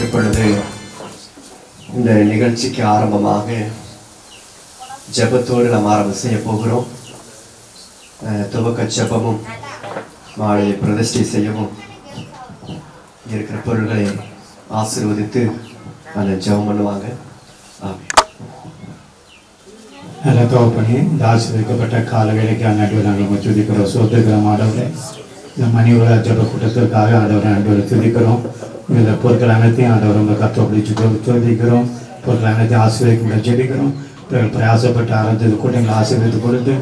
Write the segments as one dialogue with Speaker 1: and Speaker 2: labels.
Speaker 1: இப்பொழுது இந்த நிகழ்ச்சிக்கு ஆரம்பமாக ஜெபத்தோடு நாம் ஆரம்பம் செய்ய போகிறோம். துவக்க ஜெபமும் மாலை பிரதிஷ்டை செய்யவும் இருக்கிற பொருள்களை ஆசீர்வதித்து அந்த ஜெபம் பண்ணுவாங்க.
Speaker 2: நல்ல தகப்பனே, இந்த ஆசீர்வதிக்கப்பட்ட கால வேலைக்காக ஆண்டவரை நாங்கள் துதிக்கிறோம். சோதரிக்கிறோம் ஆண்டவரே. இந்த மணி உலக ஜெப கூட்டத்திற்காக ஆண்டவரை ஆண்டவரை துதிக்கிறோம். இந்த பொருட்கள் அனைத்தையும் ஆண்டவர் உங்கள் கத்தோப்படி துதிக்கிறோம். பொருட்கள் அனைத்தையும் ஆசீர்வதிக்க ஜெபிக்கிறோம். பிரயாசப்பட்டு ஆரம்பித்த கூட்டங்களை ஆசீர்வதித்து கொடுத்து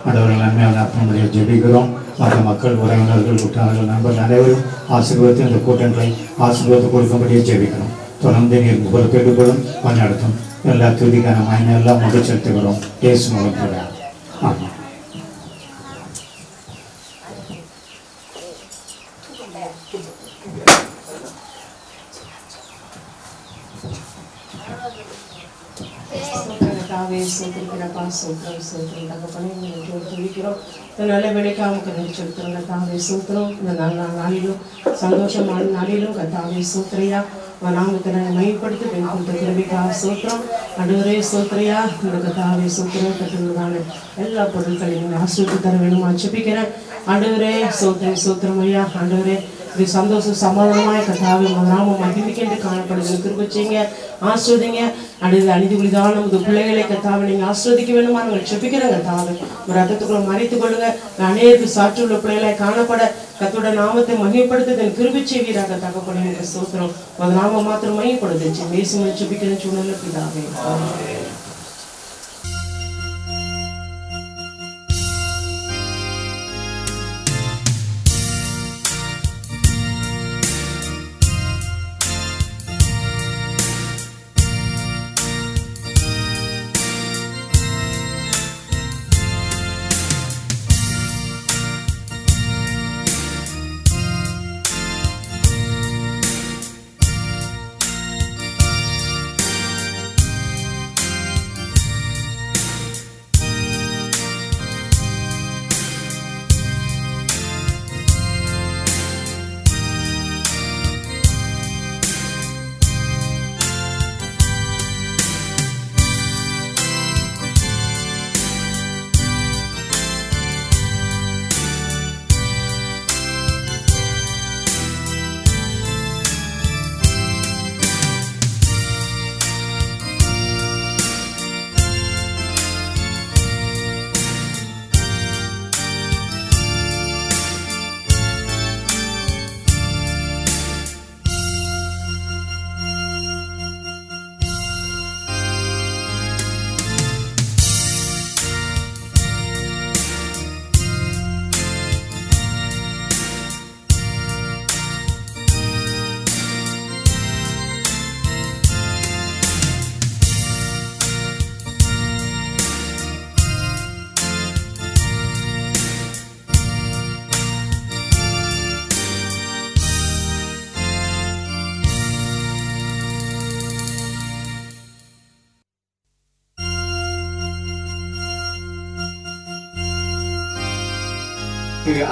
Speaker 2: ஆண்டவர்கள் நன்மையான அர்ப்பணமுடைய ஜெபிக்கிறோம். மற்ற மக்கள், உறவினர்கள், உற்றார்கள், நண்பர்கள் அனைவரும் ஆசீர்வதித்து இந்த கூட்டங்களை ஆசீர்வாதம் கொடுக்கும்படியே ஜெபிக்கிறோம். தொடர்ந்து நீர் உங்கள் கேட்டுக்கொள்ளும் வழிநடத்தும். எல்லா துதிக்கான மயனை எல்லாம் மகிழ்ச்சி செலுத்துகிறோம். இயேசு மூலம். ஆமாம்.
Speaker 3: நல்ல வேலைக்காக செலுத்துறோம். கத்தாவே சூத்திரம். இந்த நல்ல நாளிலும் சந்தோஷமான நாளிலும் கத்தாவே சூத்திரையா நாமத்தை மையப்படுத்தி கொடுத்த கிருபைக்காக சூத்திரம். அண்டவரே சூத்திரையா. இந்த கத்தாவே சூத்திரம் கட்டுறதான எல்லா பொருட்களையும் ஆசீர்வதித்து தர வேணுமா ஜெபிக்கிறேன். ஆண்டவரே சூத்திரம் சூத்திரம் ஐயா. ஆண்டவரே இது சந்தோஷம் சமாதானமாய் கத்தாவே நாமம் மகிழ்ச்சிக்கென்று காணப்படுது. கிருபை செய்யுங்க, ஆஸ்வதிங்க. அடுத்து அணிந்து குளிதான நமது பிள்ளைகளை கத்தாவை நீங்கள் ஆஸ்வதிக்க வேணுமா நாங்கள் ஜெபிக்கிறோம். கத்தாவை ஒரு ரத்தத்துக்குள்ள மறைத்துக் கொள்ளுங்க. அநேருக்கு சாற்று உள்ள பிள்ளைகளை காணப்பட கத்தோட நாமத்தை மகிமைப்படுத்த கிருபை செய்வீராக தகப்பனே. எனக்கு சோத்திரம். அது நாம மாத்திரம் மையப்படுத்துச்சு. மேசுமை ஜெபிக்கிற சூழ்நிலை பிதாவே.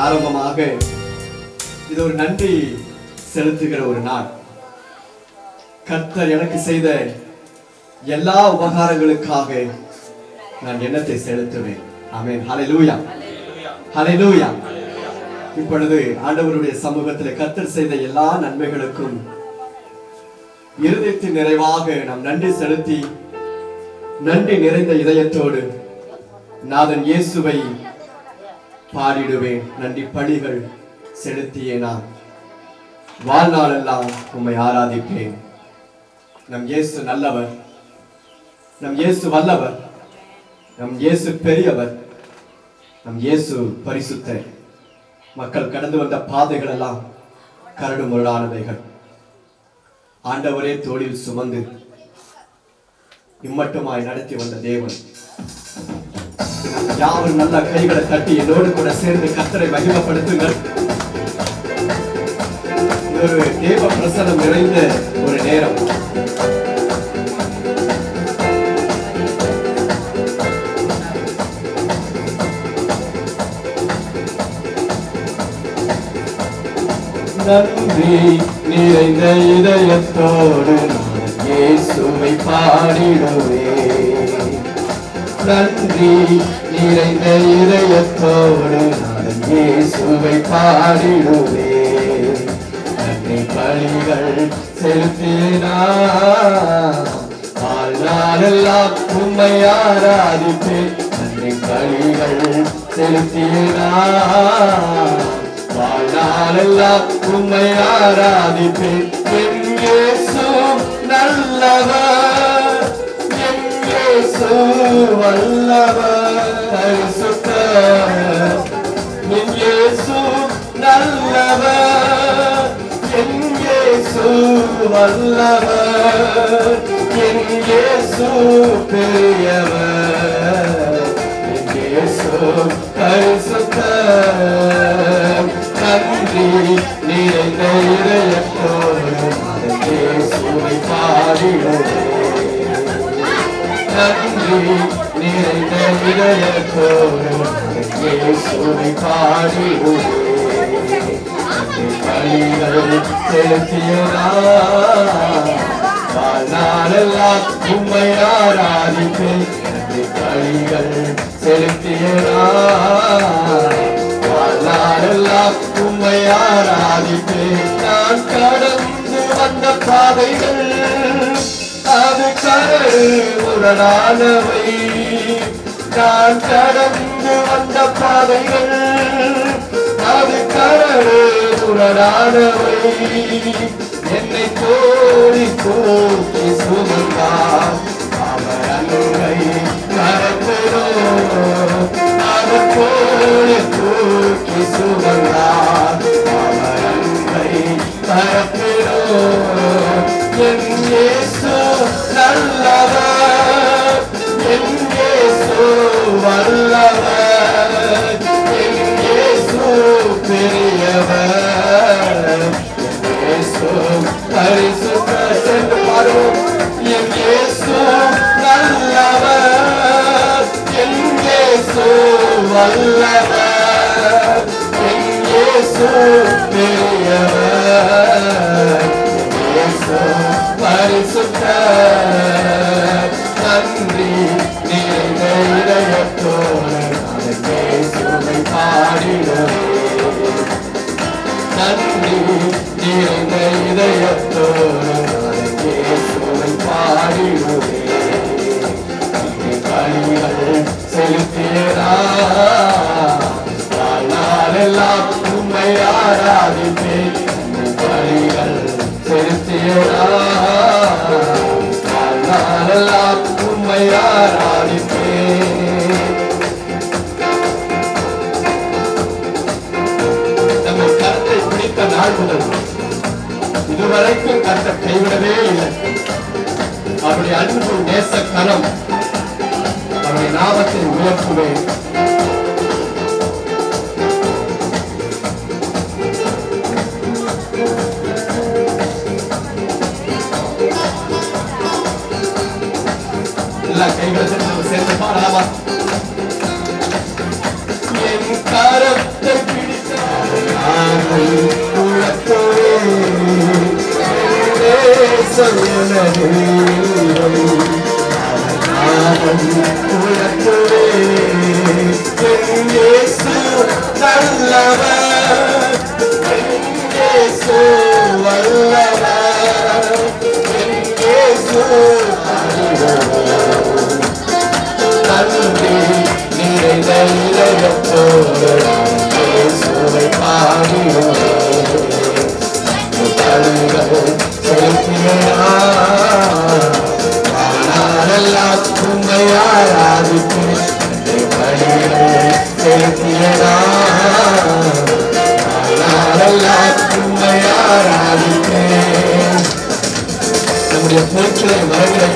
Speaker 1: ஆரம்பமாக இது ஒரு நன்றி செலுத்துகிற ஒரு நாள். கர்த்தர் எனக்கு செய்த எல்லா உபகாரங்களுக்காக நான் எண்ணத்தை செலுத்துவேன். ஆமென். ஹல்லேலூயா, ஹல்லேலூயா. இப்பொழுது ஆண்டவருடைய சமூகத்தில் கர்த்தர் செய்த எல்லா நன்மைகளுக்கும் இருதயத்தின் நிறைவாக நாம் நன்றி செலுத்தி நன்றி நிறைந்த இதயத்தோடு நாதன் இயேசுவை பாடிடுவேன். நன்றி பலிகள் செலுத்தியே நான் வாழ்நாளெல்லாம் உம்மை ஆராதிப்பேன். நம் இயேசு நல்லவர், நம் இயேசு வல்லவர், நம் இயேசு பெரியவர், நம் இயேசு பரிசுத்தர். மக்கள் கடந்து வந்த பாதைகள் எல்லாம் கரடு முரடானவைகள். ஆண்டவரே தோளில் சுமந்து இம்மட்டுமாய் நடத்தி வந்த தேவன். யாரும் நல்ல கைகளை தட்டி என்னோடு கூட சேர்ந்து கர்த்தரை மகிமைப்படுத்துங்கள். ஒரு தேவ பிரசன்னம் நிறைந்த ஒரு நேரம். நன்றி நிறைந்த இதயத்தோடு நான் இயேசுவை பாடிடுவேன். நன்றி நிறைந்த இதயத்தோடு நான் இயேசுவை பாடிடுவேன். நன்றி பலிகள் செலுத்தினார் வாழ்நாளெல்லாம் உம்மை ஆராதிப்பேன். நன்றி பலிகள் செலுத்தினார் வாழ்நாளெல்லாம் உம்மை ஆராதிப்பேன். என் இயேசு நல்லவர், என் இயேசு வல்லவர், பரிசுத்தர். என் இயேசு நல்லவர், என் இயேசு வல்லவர், என் இயேசு பெரியவர், என் இயேசு பரிசுத்தர். நன்றி நிறைந்த இதயத்தோடு இயேசுவை பாடிடுவேன். நன்றி நிறைந்த இதயத்தோடு இயேசுவை பாடிடுவேன். பலிகள் செலுத்தினார் வாழ்நாளெல்லாம் உம்மை ஆராதிப்பேன். பலிகள் செலுத்தினார் வாழ்நாளெல்லாம் உம்மை ஆராதிப்பேன். நான் கடந்து வந்த பாதைகள் அது கரடுமுரடானவை. நான் கடந்து வந்த பாதைகள் அது கரடுமுரடானவை. என்னை தோழி தூக்கி சுமந்தார் அவர் அன்பை மறக்கிறோ. அவர் தோழி தூக்கி சுமந்தார் அவர் அன்பை மறக்கிறோ. என் இயேசு நல்லவர், என் இயேசு வல்லவர், என் இயேசு பெரியவர், என் இயேசு பரிசுத்தர். சென்று பாடுவோம். என் இயேசு நல்லவர், என் இயேசு வல்லவர், என் இயேசு பெரியவர், பரிசுத்தர். நன்றி நிறைந்த இதயத்தோடு இயேசுவை பாடிடுவேன். நன்றி நிறைந்த இதயத்தோடு இயேசுவை பாடிடுவேன். பலிகள் செலுத்தினார் வாழ்நாளெல்லாம் உம்மை ஆராதிப்பேன். பலிகள் செலுத்தினார் வாழ்நாளெல்லாம் உம்மை ஆராதிப்பேன். நம்ம கருத்தை பிடித்த நாள் முதல் இதுவரைக்கும் கர்த்தர் கைவிடவே இல்லை. அவருடைய அன்பு நேச கரம் அவருடைய நாமத்தை உயர்த்துவேன். கைகளை சேர்ந்து பாடலாமா? என் கரத்தை நம்முடைய போர்க்களை வரவில்லை.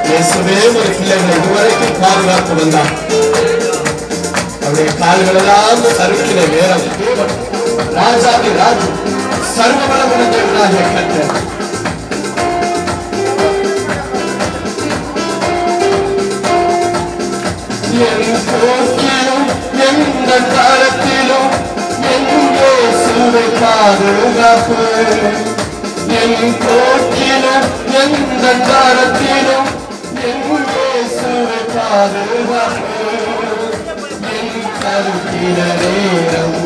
Speaker 1: இயேசுவே ஒரு பிள்ளைகளை இதுவரைக்கும் பாதுகாத்து வந்தார். அவருடைய கால்களெல்லாம் சறுக்கிற நேரம் ராஜாதி ராஜு சர்வபலமுள்ள கர்த்தர் எந்த காலத்திலும் எங்கே சுவை பாதுகாப்பு என் போக்கிலும் எந்த காலத்திலும் என் இயேசுவே பாதுகாப்பு என் கருத்தின நேரம்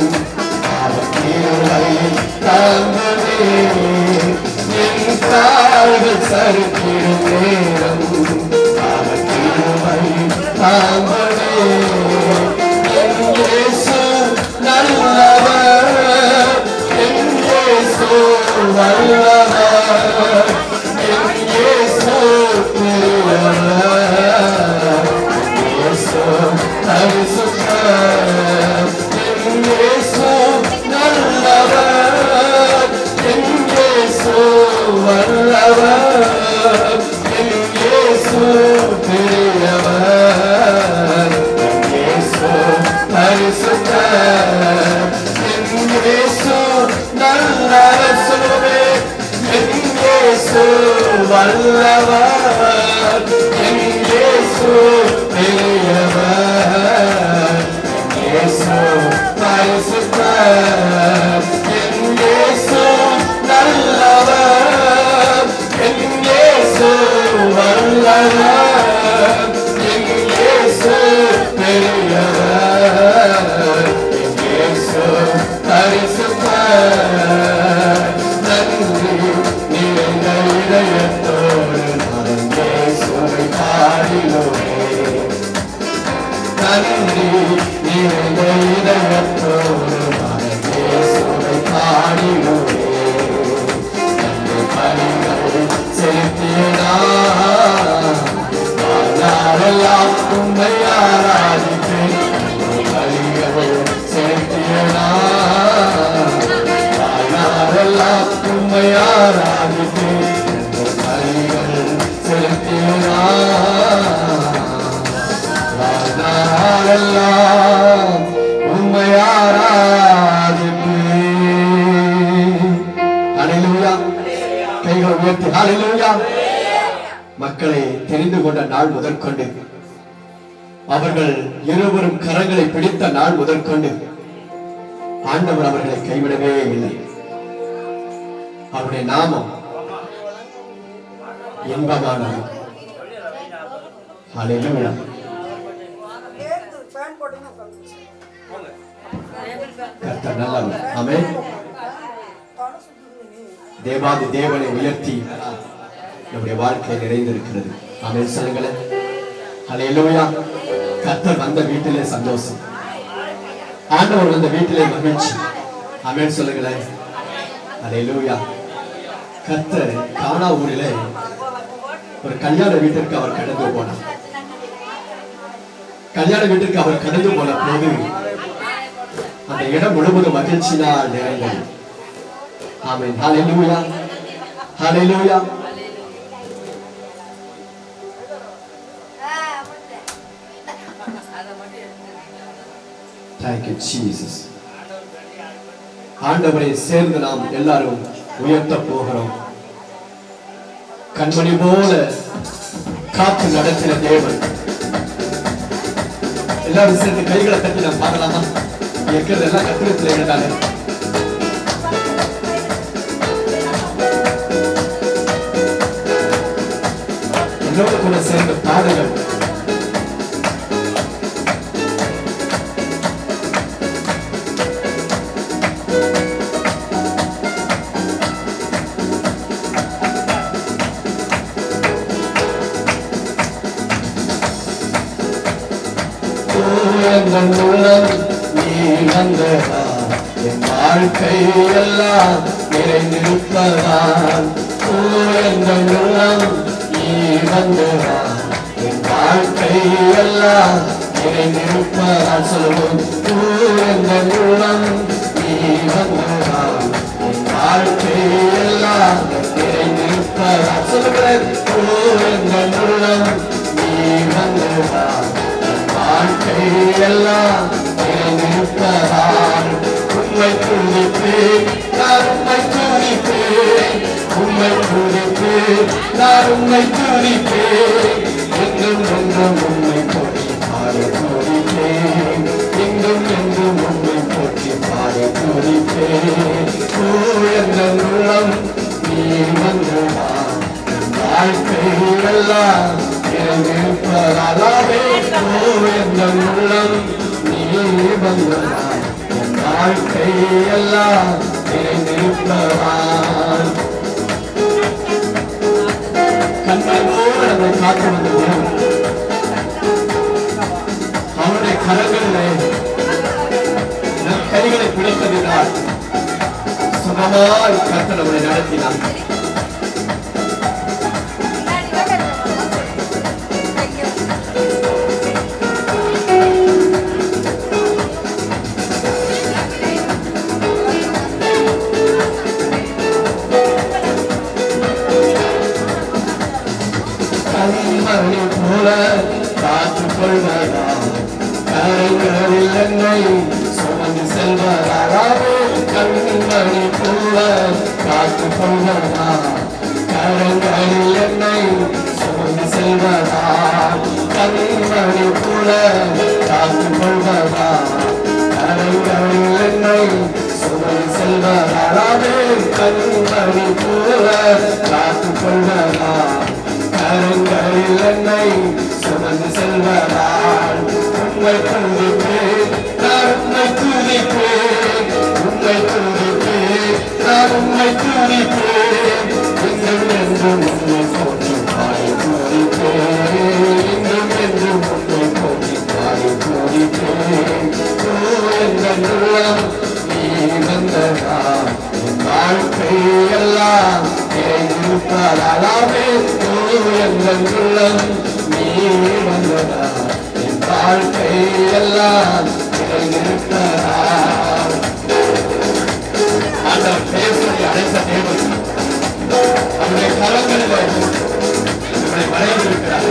Speaker 1: அவர் திருவழியில் தாங்குவே என் கால்கள் சறுக்கிடும் நேரம் அவர் திருவழியில் தாங்குவே என் இயேசு நல்லவர் என் இயேசு நல்லவர் என் இயேசு பெரியவர் இயேசு பரிசுத்தர் என் இயேசு நல்லவர் என் இயேசு வல்லவர் என் இயேசு பெரியவர் என் இயேசு பரிசுத்தர் என் இயேசு நல்லவர் சொல்லுவே என் இயேசு வல்லவர் என் இயேசு பெரியவர் என் இயேசு பரிசுத்தர் என் இயேசு நல்லவர் என் இயேசு வல்லவர் என் இயேசு பெரியவர் என் இயேசு பரிசுத்தர் நன்றி நிறைந்த இதயத்தோடு நான் இயேசுவை பாடினோம் நன்றி நிறைந்த இதயத்தோடு நான் இயேசுவை பாடினோம் நன்றி பணிகளை செலுத்தியதா நாளெல்லாம் உம்மை ஆராதிப்பேன் பணிகளை செலுத்தியதா நாளெல்லாம் உம்மை ஆராதிப்பேன் பணிகள் செலுத்தியதா நாளெல்லாம் உம்மை ஆராதிப்பேன். ஹல்லேலூயா. கைகளை உயர்த்தி ஹல்லேலூயா. மக்களை தெரிந்து கொண்ட நாள் முதற்கொண்டு அவர்கள் இருவரும் கரங்களை பிடித்த நாள் முதற்கொண்டு ஆண்டவர் அவர்களை கைவிடவே இல்லை. அவருடைய நாமம் இன்பமானது. ஹல்லேலூயா. கர்த்தர் நல்லவர். ஆமென். தேவாதி தேவனை உயர்த்தி நம்முடைய வாழ்க்கை நிறைந்திருக்கிறது. ஆமென் சொல்லுங்களேன். ஹல்லேலூயா. கர்த்தர் வந்த வீட்டிலே சந்தோஷம், ஆண்டவர் வந்த வீட்டிலே மகிழ்ச்சி. ஆமென் சொல்லுங்களேன். ஹல்லேலூயா. கர்த்தர் கானா ஊரிலே ஒரு கல்யாண வீட்டிற்கு அவர் கடந்து போனார். கல்யாண வீட்டிற்கு அவர் கடந்து போன போது அந்த இடம் முழுவதும் மகிழ்ச்சியால் நிறைந்தது. ஆமென். ஹல்லேலூயா. ஹல்லேலூயா. Thank you Jesus. ஆண்டவரை சேர்ந்து நாம் எல்லாரும் உயர்த்த போகிறோம். கண்மணி போல காத்து நடத்தின தேவன். எல்லாரும் சேர்ந்து கைகளை தட்டி நாம் பாடலாமா? இருக்கிறது எல்லாம் கத்திரத்தில் எழுதாங்க. என்னோட கூட சேர்ந்து பாடுங்கள். என் வாழ்க்கை எல்லாம் நிறைந்திருப்பதான் நீ வந்ததான் என் வாழ்க்கை எல்லாம் நிறைந்திருப்பதான் சொல்லுவோம். நீ வந்ததான் என் வாழ்க்கை எல்லாம் நிறைந்திருப்பதான் சொல்லுகிறேன். நீ வந்ததான் வாழ்க்கை எல்லாம் நிறைந்திருப்பதான் உம்மை துதிப்பேன் நான் உம்மை துதிப்பேன் உம்மை துதிப்பேன் நான் உம்மை துதிப்பேன் எங்கும் எங்கும் உம்மை போற்றி பாடி துதிப்பேன் எங்கும் எங்கும் உம்மை போற்றி பாடி துதிப்பேன் வாழ்க்கை எல்லாம் நிறைந்திருப்பதாலே எந்த உள்ளம் நீ வந்ததால் என் வாழ்க்கை எல்லாம் நிறைந்திருப்பதால் கண்களோடு நம்மை காத்து வந்தது அவருடைய கரங்களிலே நம் கைகளை பிடித்ததினால் சுகமாய் கர்த்தர் நம்மை நடத்தினார். கண்மணி போல காத்துக் கொள்வதா கரங்களில் என்னை சுமந்து செல்வதாவே கண்மணி போல காத்துக் கொள்வதா கரங்களில் என்னை சுமந்து செல்வதா கண்மணி போல காத்துக் கொள்வதா கரங்களில் என்னை சுமந்து செல்வதாவே கண்மணி போல காத்துக் கொள்வதா கரங்களில் என்னை சுமந்து செல்வதால் உம்மை துதிப்பேன் நான் உம்மை துதிப்பேன் உம்மை துதிப்பேன் நான் உம்மை துதிப்பேன் இன்னும் என்றும் உம்மை போற்றி பாடி துதிப்பேன் இன்னும் என்றும் உம்மை போற்றி பாடி துதிப்பேன் எங்கள் உள்ளம் நீ வந்ததா என் வாழ்க்கை எல்லாம் நிறைந்திருப்பதாலே எங்கள் உள்ளம் நீ வந்ததா என் வாழ்க்கை எல்லாம் நிறைந்திருப்பதா. ஆண்டவர் பேசுவதை அழைத்த தேவன் அவருடைய கரங்களில் நம்மை வரைந்திருக்கிறார்.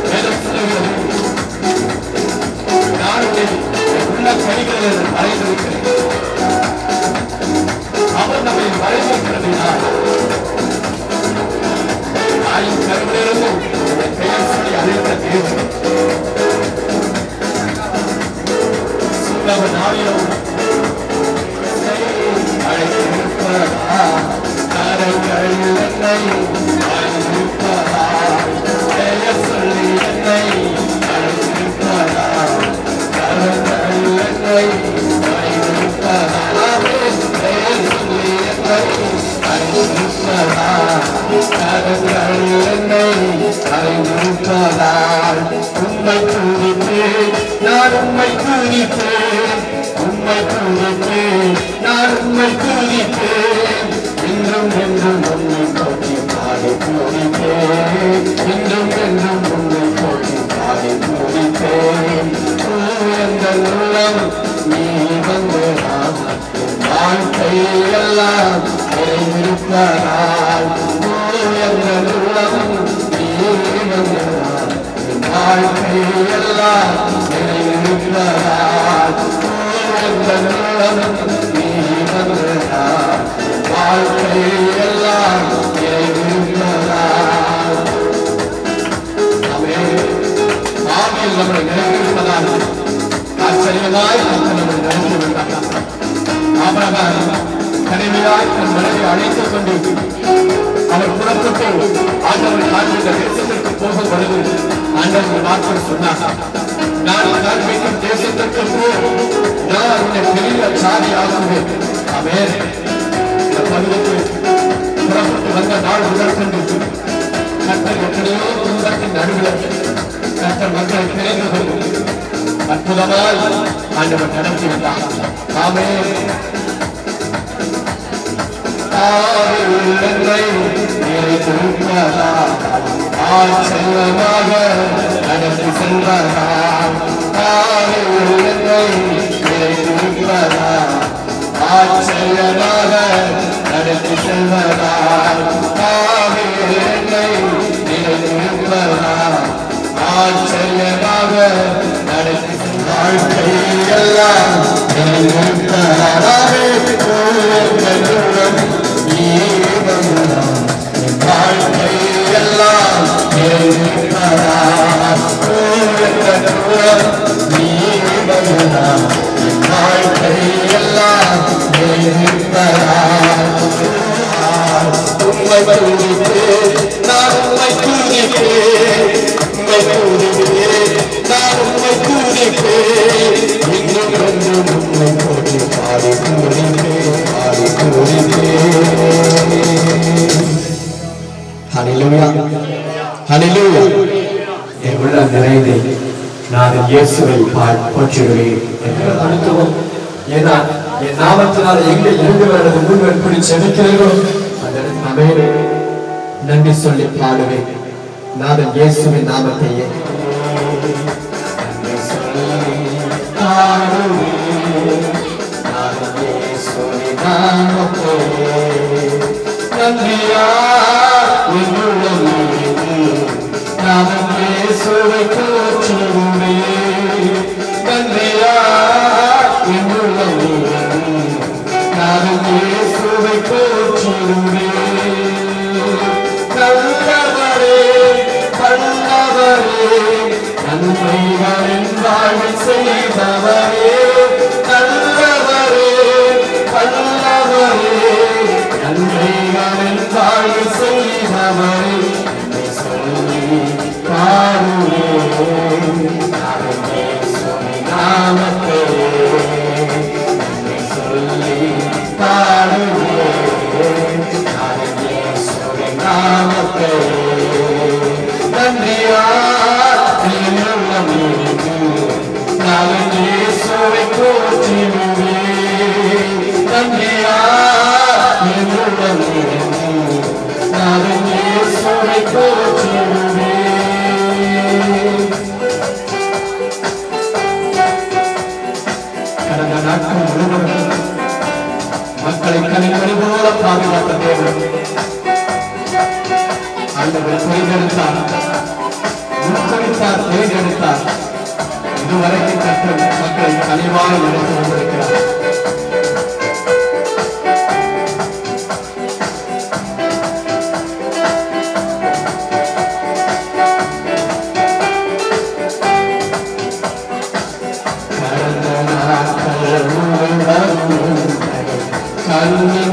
Speaker 1: வேதம் சொல்லுகிறது நான் உள்ள கனிகளில் வரைந்திருக்கிறேன். அவர் நம்மை வரைந்திருக்கிறதினால் தாயின் கருவிலிருந்து பெயர் சொல்லி அழைத்த தேவன் சுந்தர நாவிலும் அழைத்திருப்பதா கரங்களில் என்னை அழைத்திருப்பதா பெயர் சொல்லி என்னை அழைத்திருப்பதா கரங்களில் என்னை அழைத்திருப்பதா பெயர் சொல்லி என்னை அழைத்திருப்பதா கரங்களில் என்னை அழைத்திருப்பதால் உம்மை துதிப்பேன் நான் உம்மை துதிப்பேன் உம்மை துதிப்பேன் நான் உம்மை துதிப்பேன் இன்றும் என்றும் உம்மை போற்றி பாடி துதிப்பேன் இன்றும் என்றும் உம்மை போற்றி பாடி துதிப்பேன் எங்கள் உள்ளம் நீ வந்ததால் வாழ்க்கை எல்லாம் நிறைந்திருப்பதால் எங்கள் உள்ளம் நீ வந்ததால் வாழ்க்கை எல்லாம் நிறைந்திருப்பதால் எங்கள் உள்ளம் நீ வந்ததால் வாழ்க்கை எல்லாம் நிறைந்திருப்பதால் ஆவியில் நம்மை நிறைந்திருப்பதால் ஆச்சரியமாய் நம்மை நிறைந்திருந்தார். ஆபிரகாம் கனிமையாய் தன் மனைவி அழைத்துக் கொண்டு அவர் புறப்பட்டு ஆண்டவர் காண்பித்த தேசத்திற்கு போகும் பொழுது ஆண்டவர் வார்த்தை சொன்னார், நான் காண்பிக்கும் தேசத்திற்கு நான் உன்னை பெரிய சாதி ஆகுவேன். ஆமென். இந்த பகுதிக்கு புறப்பட்டு வந்த நாள் முதல் கொண்டு கர்த்தர் எத்தனையோ துன்பத்தின் நடுவில் கர்த்தர் மக்களை பிரிந்து கொண்டு அற்புதமாய் ஆண்டவர் நடத்தி வந்தார். ஆமென். என்னை நிறைந்திருப்பதா ஆச்சரியமாக நடத்தி செல்வதா என்னை நிறைந்திருப்பதா ஆச்சரியமாக நடத்தி செல்வதா என்னை நிறைந்திருப்பதா ஆச்சரியமாக நடத்தி வாழ்க்கை எல்லாம் நிறைந்திருப்பதா வாழ்க்கை எல்லாம் வாழ்க்கை எல்லாம் உண்மை நான் ஹல்லேலூயா ஹல்லேலூயா. என் உள்ள நிறைந்து நான் இயேசுவை போற்றிடுவேன் என்று அனுத்துவோம். ஏன்னா என் நாமத்தினால் எங்கே இரண்டு வருடம் மூன்று எப்படி செபிக்கிறீர்களோ அந்த இடத்துல நன்றி சொல்லி பாடுவேன். நாதன் இயேசுவின் நாமத்தை நன்றியா நாதன் இயேசுவை போற்றுவே நன்றியா நாதன் இயேசுவை போற்றுவே நல்லவரே வல்லவரே நன்மைகளின் வாழ்வை செய்தவரே நல்லவரே வல்லவரே நன்மைகளின் வாழ்வை செய்தவரே சொல்லி பாடுவேன் நாமத்தை சொல்லி பாடுவேன் நாமத்தை நன்றியா நான் இயேசுவை போற்றிடுவேன் நன்றியா நான் இயேசுவை போற்றிடுவேன். கடந்த நாட்கள் முழுவதும் மக்களை கனிமணி போல பாதுகாத்த தேவன் ஆண்டவர் தேர்ந்தெடுத்தார், முன்குறித்தார், தேர்ந்தெடுத்தார். இதுவரைக்கும் கற்ற மக்களை கனிவாக நடத்தி கொண்டிருக்கிறார்.
Speaker 4: Hallelujah.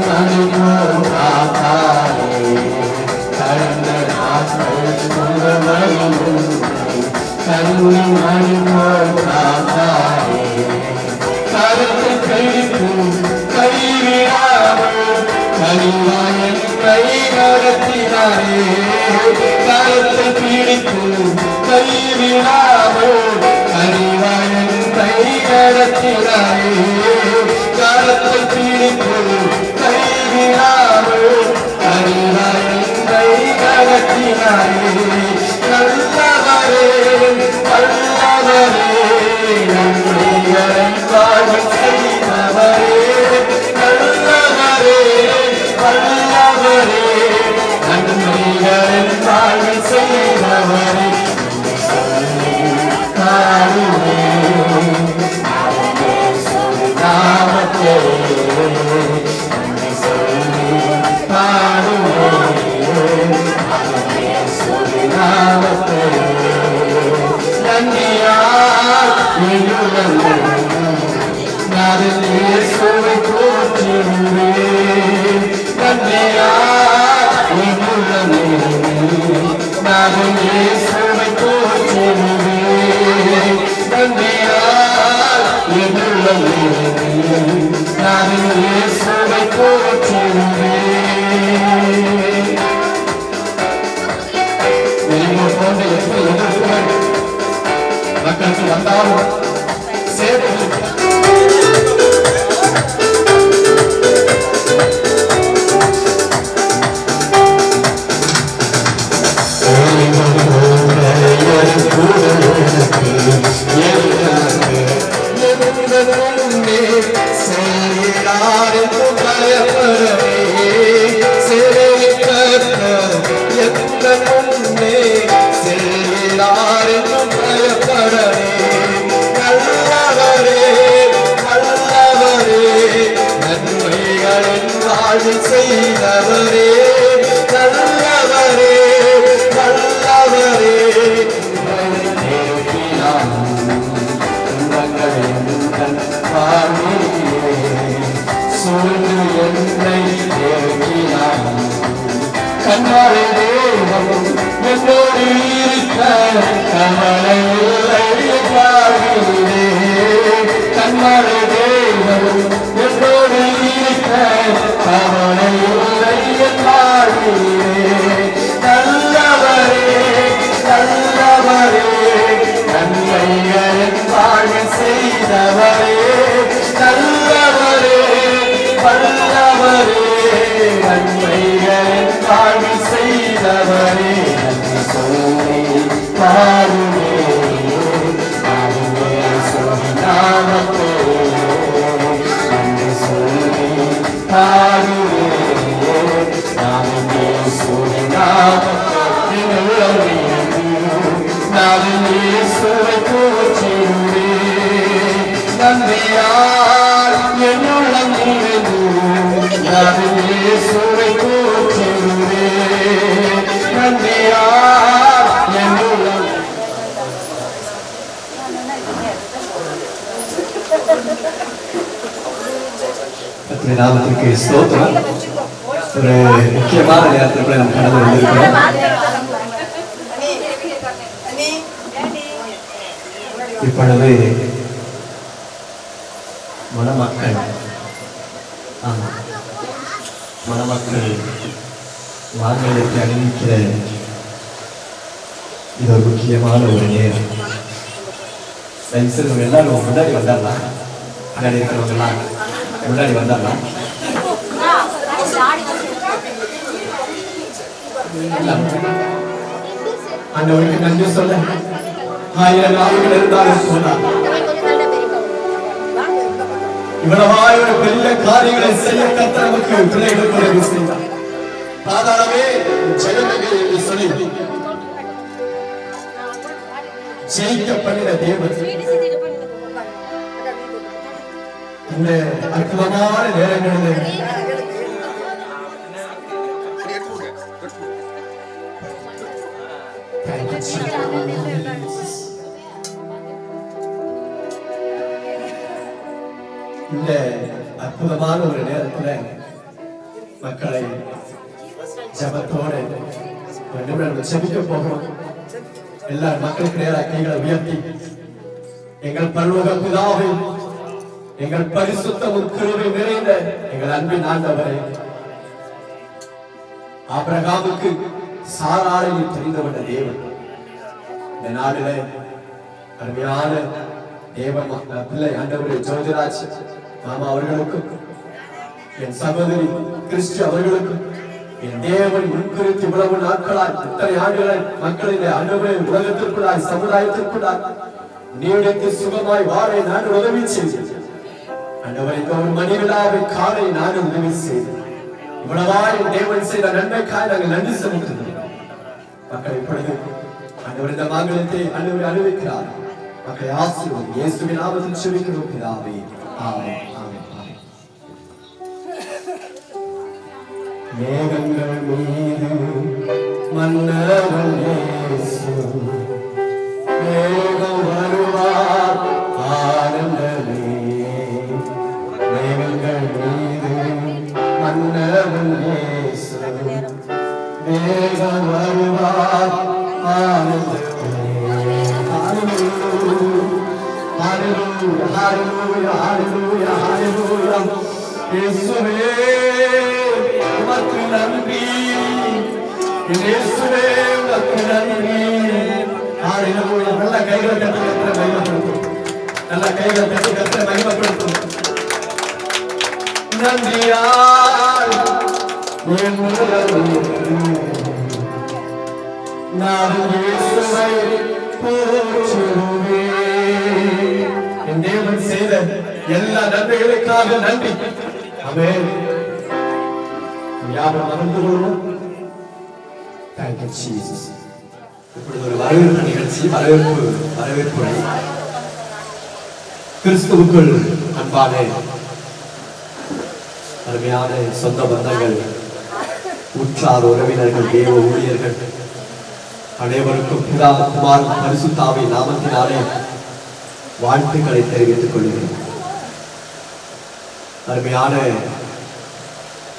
Speaker 1: இயேசுவின் நாமத்தில் என் உள்ளம் நான் இயேசுவை போற்றிடுவேன். நன்றியால் என் உள்ளம் நிறைந்து நான் இயேசுவை போற்றிடுவேன். நன்றியால் என் உள்ளம் கர்த்தருடைய நாமத்திற்கு ஸ்தோத்திரம். ஒரு முக்கியமான நேரத்தில் நாம் கடந்து வந்திருக்கிறோம். இப்பொழுது மணமக்கள் மணமக்கள் மாங்கல்யத்தை அணிவிக்கிற இது ஒரு முக்கியமான ஒரு நேரம். எல்லாரும் முன்னாடி வந்தாரலாம், முன்னாடி இருக்கிறவங்கலாம் முன்னாடி வந்தாரலாம். ஆண்டவருக்கு நன்றி சொல்ல 1000 நாவுகள் இருந்தாலும் சொன்னார். இவ்வளவாய் ஒரு பெரிய காரியங்களை செய்ய கர்த்தர் நமக்கு பிள்ளைகளுக்கு உதவி செய்தார். பாதாளமே ஜெயமே என்று சொல்லி ஜெயிக்க பண்ணின தேவன் இந்த அற்புதமான நேரங்களில் இந்த அற்புதமான ஒரு நேரத்துல மக்களை ஜபத்தோடு செபிக்க போகிறோம். எல்லா மக்களுக்கு நேராக கைகளை உயர்த்தி, எங்கள் பரலோக பிதாவே, எங்கள் பரிசுத்தமும் கிருபை நிறைந்த எங்கள் அன்பின் ஆண்டவரே, ஆபிரகாமுக்கு சாராரை தெரிந்தவன தேவன், இந்த நாளிலே அருமையான தேவ பிள்ளை ஆண்டவரே ஜோதிராஜ் மாமா அவர்களுக்கும், என் சகோதரி கிறிஸ்து அவர்களுக்கும், என் தேவன் முன்குறித்து இவ்வளவு நாட்களாய் இத்தனை ஆண்டுகளை மக்களின் ஆண்டவரே உலகத்திற்குள்ளாய் சமுதாயத்திற்குள்ளாய் நீடித்து சுகமாய் வாழ நான் உதவி செய்தேன். ஆண்டவரை ஒரு மணி விழாவை காலை நான் உதவி செய்தேன். இவ்வளவாய் தேவன் செய்த நன்மைக்காய் நாங்கள் நன்றி செலுத்துகிறோம். மக்கள் இப்பொழுது ஆண்டவர் இந்த மாங்கல்யத்தை ஆண்டவரை அனுபவிக்கிறார். மக்களை ஆசீர்வதி இயேசுவின் நாமத்தில் செபிக்கிறோம் பிதாவே. ஆமென். மேகங்கள் மீது மன்னவன் இயேசு, மேகம் வருவார் ஆனந்தமே. மேகங்கள் மீது மன்னவன் இயேசு, மேகம் வருவார் ஆனந்தமே. ஹalleluya hallelujah hallelujah hallelujah. இயேசுவே உமக்கு நன்றி, இயேசுவே உமக்கு நன்றி. ஹalleluya. நல்ல கைகளை தட்டி கர்த்தரை மகிமைப்படுத்தும். நல்ல கைகளை தட்டி கர்த்தரை மகிமைப்படுத்தும். நன்றியால் என் நான் இயேசுவை போற்றுவேன். என் தேவன் செய்த எல்லா நன்மைகளுக்காக நன்றி. ஆமென். யாரும் மறந்து கொள்வோம். Thank you Jesus. இப்பொழுது ஒரு வரவேற்பு நிகழ்ச்சி, வரவேற்புரை. கிறிஸ்துவுக்குள் அன்பான அருமையான சொந்த பந்தங்கள், உற்றார் உறவினர்கள், தேவ ஊழியர்கள் அனைவருக்கும் பிதா குமார் பரிசுத்த ஆவியின் நாமத்தினாலே வாழ்த்துக்களை தெரிவித்துக் கொள்கிறேன். அருமையான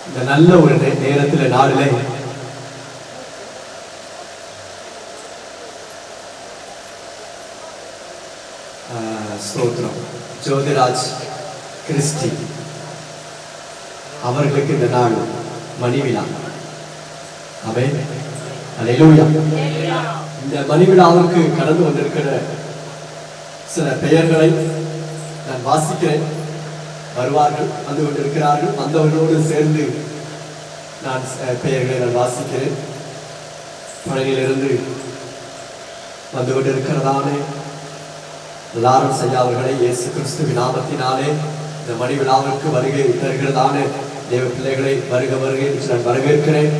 Speaker 1: இந்த நல்ல ஒரு நேரத்தில் நாளிலே ஸ்தோத்திரம் ஜோதிராஜ் கிறிஸ்டி அவர்களுக்கு இந்த நாள் மணிவிழா. ஆமென். அல்லேலூயா. இந்த மணிவிழாவுக்கு கடந்து வந்திருக்கிற சில பெயர்களை நான் வாசிக்கிறேன். வருவார்கள், வந்து கொண்டிருக்கிறார்கள். வந்தவர்களோடு சேர்ந்து நான் பெயர்களை நான் வாசிக்கிறேன். பழனியிலிருந்து வந்து கொண்டிருக்கிறதான லாரன்ஸ் ஐயா அவர்களை இயேசு கிறிஸ்துவின் நாமத்தினாலே இந்த மணி விழாவிற்கு வருகை தருகிறதான தேவ பிள்ளைகளை வருக வருகை என்று நான் வரவேற்கிறேன்.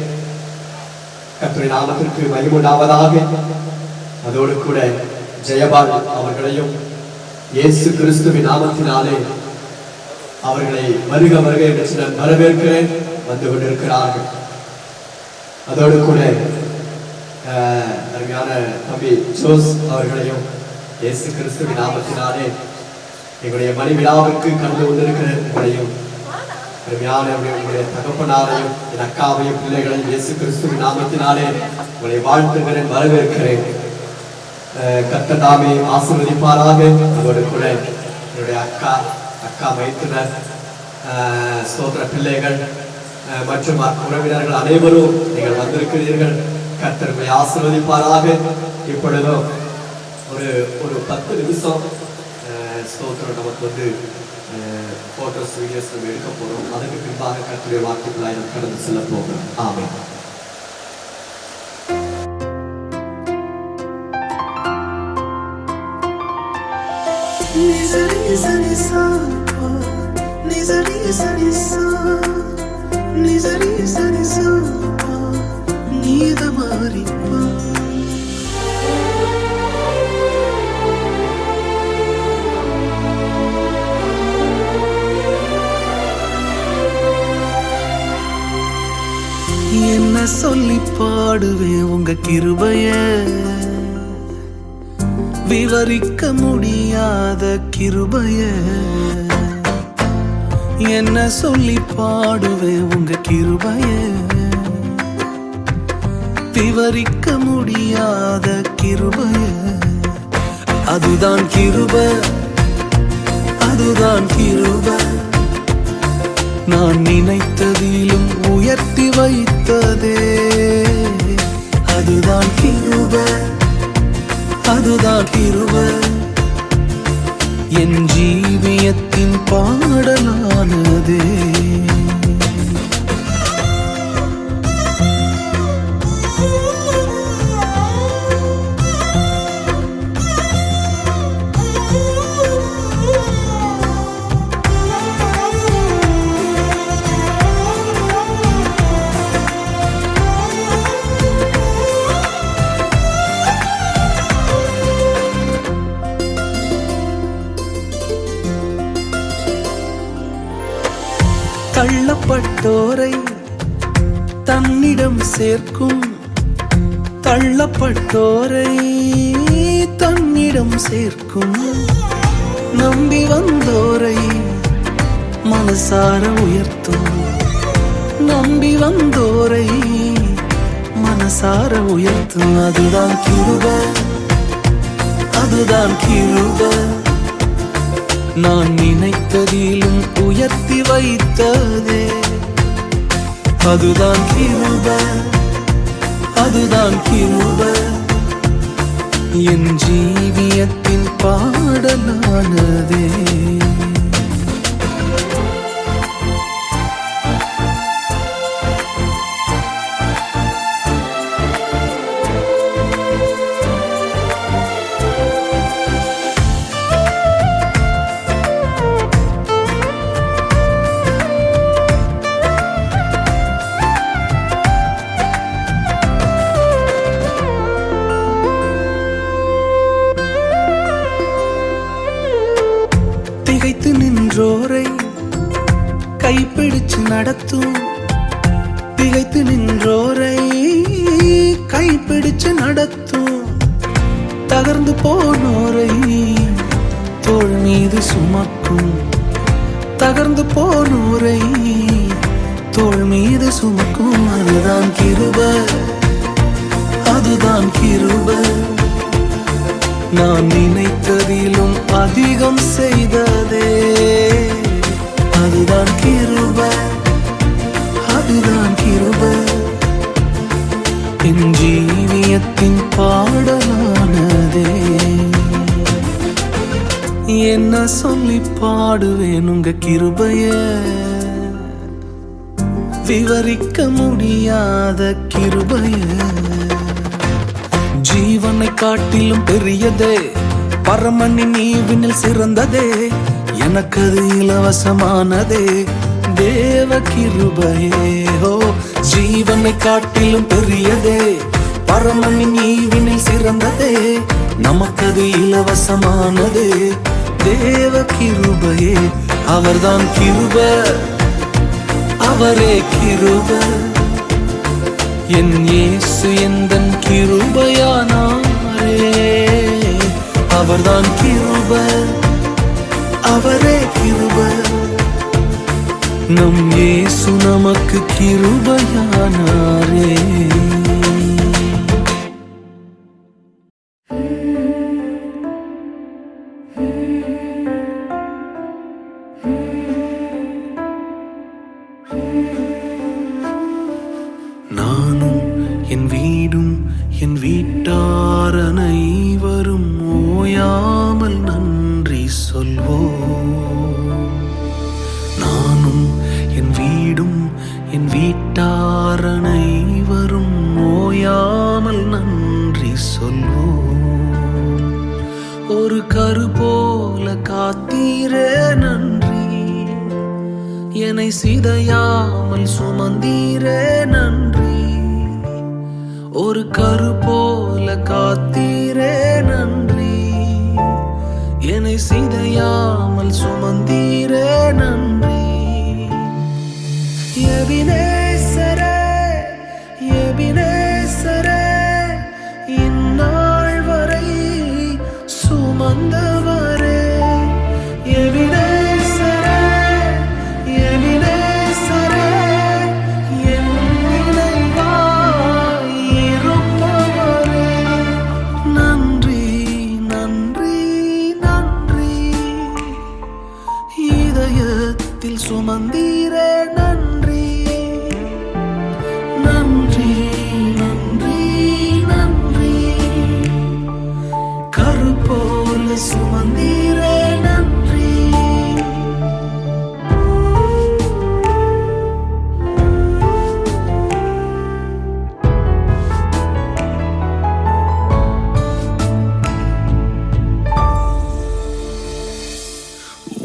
Speaker 1: கர்த்தருடைய நாமத்திற்கு மகிமை உண்டாவதாக. அதோடு கூட ஜெயபால் அவர்களையும் இயேசு கிறிஸ்துவின் நாமத்தினாலே அவர்களை வருக வருக என்று நான் வரவேற்கிறேன். வந்து கொண்டிருக்கிறார்கள். அதோடு கூட அருமையான தம்பி ஜோஸ் அவர்களையும் இயேசு கிறிஸ்துவின் நாமத்தினாலே எங்களுடைய மணி விழாவிற்கு கண்டு கொண்டிருக்கிற உங்களையும் அருமையான உங்களுடைய தகப்பனாரையும் என் அக்காவையும் பிள்ளைகளையும் இயேசு கிறிஸ்துவின் நாமத்தினாலே உங்களை வாழ்த்துகிறேன், வரவேற்கிறேன். கர்த்தர் தாமே ஆசீர்வதிப்பாராக. அதோடு கூட என்னுடைய அக்கா மைத்துனர், ஸ்தோத்திர பிள்ளைகள் மற்றும் உறவினர்கள் அனைவரும் நீங்கள் வந்திருக்கிறீர்கள். கர்த்தர் உங்களை ஆசீர்வதிப்பாராக. இப்பொழுதும் ஒரு 10 நிமிஷம் ஸ்தோத்திரம் நமக்கு வந்து போட்டோஸ் வீடியோஸ் நம்ம எடுக்க போறோம். அதுக்கு பின்பாக கர்த்தருடைய வார்த்தைகளாய் நாம் கடந்து செல்ல போகிறோம். ஆமென்.
Speaker 4: என்ன சொல்லி பாடுவேன் உங்க கிருபைய, விவரிக்க முடியாத கிருபைய. என்ன சொல்லி பாடுவேன் உங்க கிருபைய, விவரிக்க முடியாத கிருபைய. அதுதான் கிருபை, அதுதான் கிருபை. நான் நினைத்ததிலும் உயர்த்தி வைத்ததே. அதுதான் கிருபை, அதுதான் கிருபை. என் ஜீவியத்தின் பாடலானதே. தள்ளப்பட்டோரை தன்னிடம் சேர்க்கும், தள்ளப்பட்டோரை தன்னிடம் சேர்க்கும். நம்பி வந்தோரை மனசார உயர்த்தும், நம்பி வந்தோரை மனசார உயர்த்தும். அதுதான் கிருபை, அதுதான் கிருபை. நான் நினைத்ததிலும் உயர்த்தி வைத்ததே. அதுதான் கிருபை, அதுதான் கிருபை. என் ஜீவியத்தின் பாடலானதே. திகைத்து நின்றோரை கைப்பிடிச்சு நடத்தும், திகைத்து நின்றோரை கைப்பிடிச்சு நடத்தும். தகர்ந்து போனோரை தோள் மீது சுமக்கும், தகர்ந்து போனோரை தோள் மீது சுமக்கும். அதுதான் கிருபை, அதுதான் கிருபை. நான் நினைத்ததிலும் அதிகம் செய்ததே. அதுதான் கிருபை, அதுதான் கிருபை. என் ஜீவியத்தின் பாடலானதே. என்ன சொல்லி பாடுவேன் உங்க கிருபைய, விவரிக்க முடியாத கிருபைய. ஜீவனை காட்டிலும் பெரியதே, பரமனின் ஈவினில் சிறந்ததே. எனக்கு அது இலவசமானதே. தேவ கிருபையே, ஓ ஜீவனை காட்டிலும் பெரியதே, பரமனின் ஈவினில் சிறந்ததே, நமக்கது இலவசமானதே. தேவ கிருபையே, அவர்தான் கிருப, அவரே கிருப. என் இயேசு எந்தன் கிருபையானாரே, அவர்தான் கிருப, அவரே கிருப. நம் இயேசு நமக்கு கிருபையானாரே. நானும் என் வீடும் என் வீட்டார் அனைவரும் ஓயாமல் நன்றி சொல்வோம். நானும் என் வீடும் என் வீட்டார் அனைவரும் ஓயாமல் நன்றி சொல்வோம். ஒரு கரு போல காத்தீரே நன்றி, என்னை சிதையாமல் சுமந்தீரே நன்றி. ஒரு கரு போல காத்தீரே நன்றி, என்னை சிதையாமல் சுமந்தீரே நன்றி. எபினேசரே, எபினேசரே, இந்நாள் வரை சுமந்தவரே. எபினேசரே, எபினேசரே, என் நினைவாய் இருப்பவரே. நன்றி, நன்றி, நன்றி. இதயத்தில் சுமந்தீரே நன்றி. நன்றி, நன்றி, நன்றி. கரு போல சுமந்தீரே நன்றி.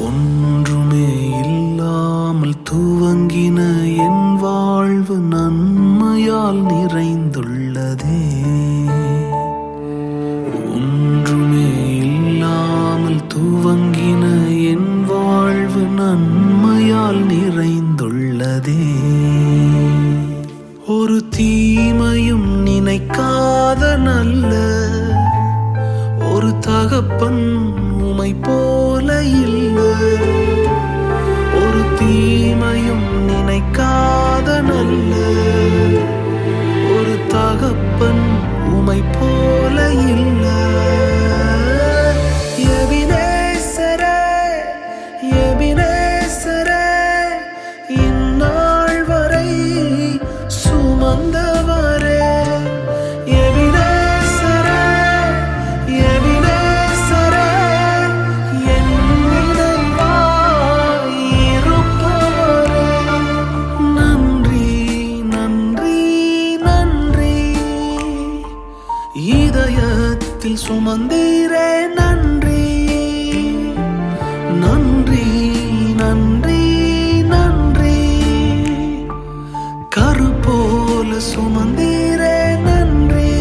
Speaker 4: ஒன்றுமே இல்லாமல் துவங்கின என் வாழ்வு நன்மையால் நிறைந்துள்ளதே. ஒன்றுமே இல்லாமல் துவங்கின என் வாழ்வு நன்மையால் நிறைந்துள்ளதே. ஒரு தீமையும் நினைக்காத நல்ல ஒரு தகப்பன் உமை போல இல்லை. ஒரு தீமையும் நினைக்காத நல்ல ஒரு தகப்பன் உமை போல இல்லை. எபினேசரே, எபினேசரே, இந்நாள் வரை சுமந்தவரே. எபினேசரே, எபினேசரே, என் நினைவாய் இருப்பவரே. நன்றி, நன்றி, நன்றி. இதயத்தில் சுமந்தீரே நன்றி. நன்றி, நன்றி, நன்றி. கரு போல சுமந்தீரே நன்றி.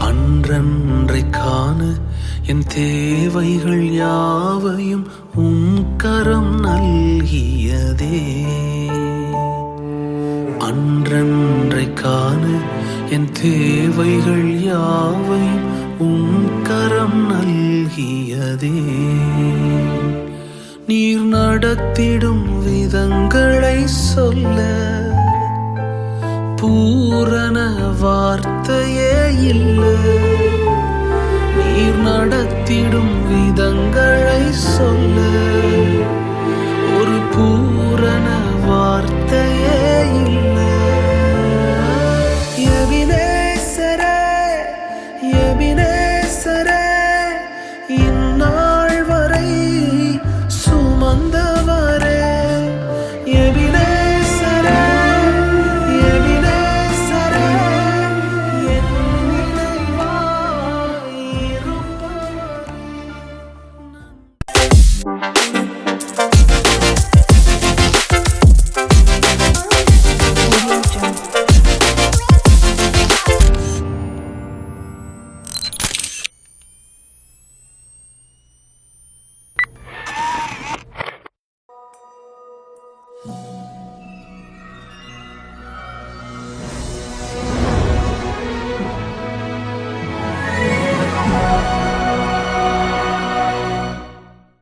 Speaker 4: அன்றன்றைக்கான என் தேவைகள் யாவையும் உம் கரம் நல்கியதே. அன்றன்றைக்கான என் தேவைகள் யாவையும் உம் கரம் நல்கியதே. நீர் நடத்திடும் விதங்களை சொல்ல பூரண வார்த்தையே இல்லை. நீர் நடத்திடும் விதங்களை சொல்ல ஒரு பூரண